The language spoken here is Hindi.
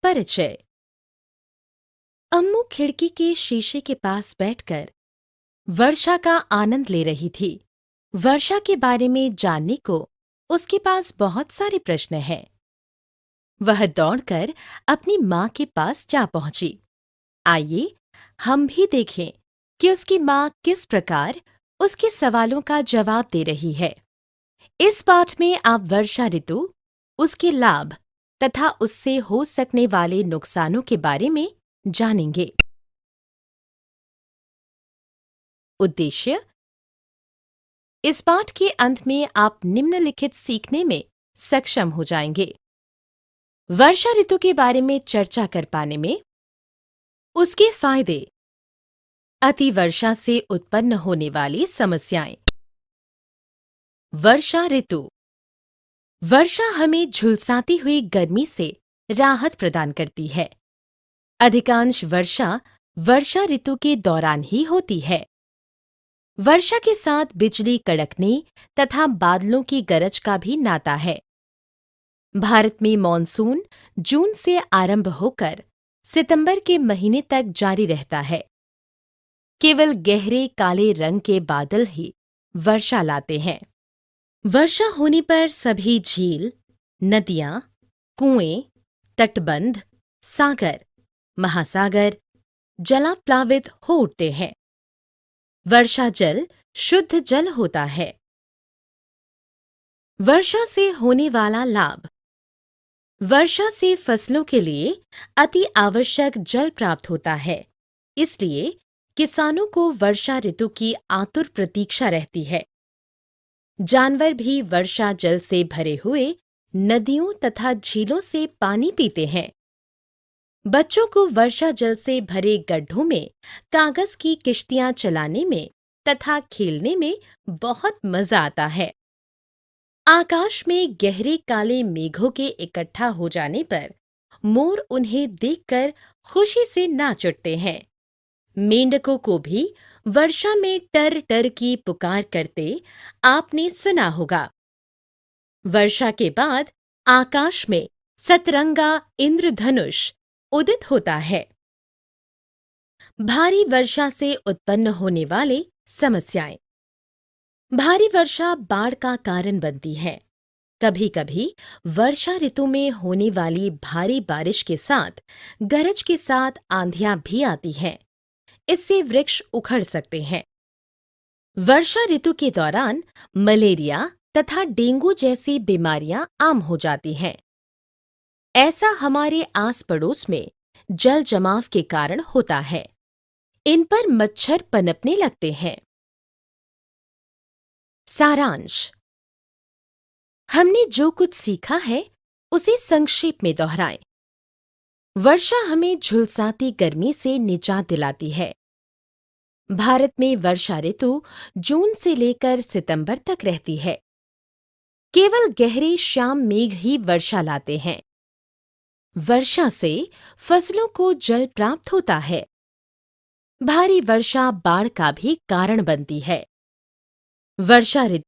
परिचय। अम्मू खिड़की के शीशे के पास बैठकर वर्षा का आनंद ले रही थी। वर्षा के बारे में जानने को उसके पास बहुत सारे प्रश्न हैं। वह दौड़कर अपनी माँ के पास जा पहुंची। आइए हम भी देखें कि उसकी माँ किस प्रकार उसके सवालों का जवाब दे रही है। इस पाठ में आप वर्षा ऋतु, उसके लाभ तथा उससे हो सकने वाले नुकसानों के बारे में जानेंगे। उद्देश्य: इस पाठ के अंत में आप निम्नलिखित सीखने में सक्षम हो जाएंगे। वर्षा ऋतु के बारे में चर्चा कर पाने में उसके फायदे, अति वर्षा से उत्पन्न होने वाली समस्याएं। वर्षा ऋतु। वर्षा हमें झुलसाती हुई गर्मी से राहत प्रदान करती है। अधिकांश वर्षा वर्षा ऋतु के दौरान ही होती है। वर्षा के साथ बिजली कड़कने तथा बादलों की गरज का भी नाता है। भारत में मॉनसून जून से आरंभ होकर सितंबर के महीने तक जारी रहता है। केवल गहरे काले रंग के बादल ही वर्षा लाते हैं। वर्षा होने पर सभी झील, नदियां, कुएं, तटबंध, सागर, महासागर जलाप्लावित हो उठते हैं। वर्षा जल शुद्ध जल होता है। वर्षा से होने वाला लाभ। वर्षा से फसलों के लिए अति आवश्यक जल प्राप्त होता है। इसलिए किसानों को वर्षा ऋतु की आतुर प्रतीक्षा रहती है। जानवर भी वर्षा जल से भरे हुए नदियों तथा झीलों से पानी पीते हैं। बच्चों को वर्षा जल से भरे गड्ढों में कागज की किश्तियां चलाने में तथा खेलने में बहुत मजा आता है। आकाश में गहरे काले मेघों के इकट्ठा हो जाने पर मोर उन्हें देखकर खुशी से नाच उठते हैं। मेंढकों को भी वर्षा में टर टर की पुकार करते आपने सुना होगा। वर्षा के बाद आकाश में सतरंगा इंद्रधनुष उदित होता है। भारी वर्षा से उत्पन्न होने वाले समस्याएं। भारी वर्षा बाढ़ का कारण बनती है। कभी-कभी वर्षा ऋतु में होने वाली भारी बारिश के साथ गरज के साथ आंधियां भी आती हैं। इससे वृक्ष उखड़ सकते हैं। वर्षा ऋतु के दौरान मलेरिया तथा डेंगू जैसी बीमारियां आम हो जाती हैं। ऐसा हमारे आस पड़ोस में जल जमाव के कारण होता है। इन पर मच्छर पनपने लगते हैं। सारांश: हमने जो कुछ सीखा है उसे संक्षेप में दोहराएं। वर्षा हमें झुलसाती गर्मी से निजात दिलाती है। भारत में वर्षा ऋतु जून से लेकर सितंबर तक रहती है। केवल गहरे श्याम मेघ ही वर्षा लाते हैं। वर्षा से फसलों को जल प्राप्त होता है। भारी वर्षा बाढ़ का भी कारण बनती है। वर्षा ऋतु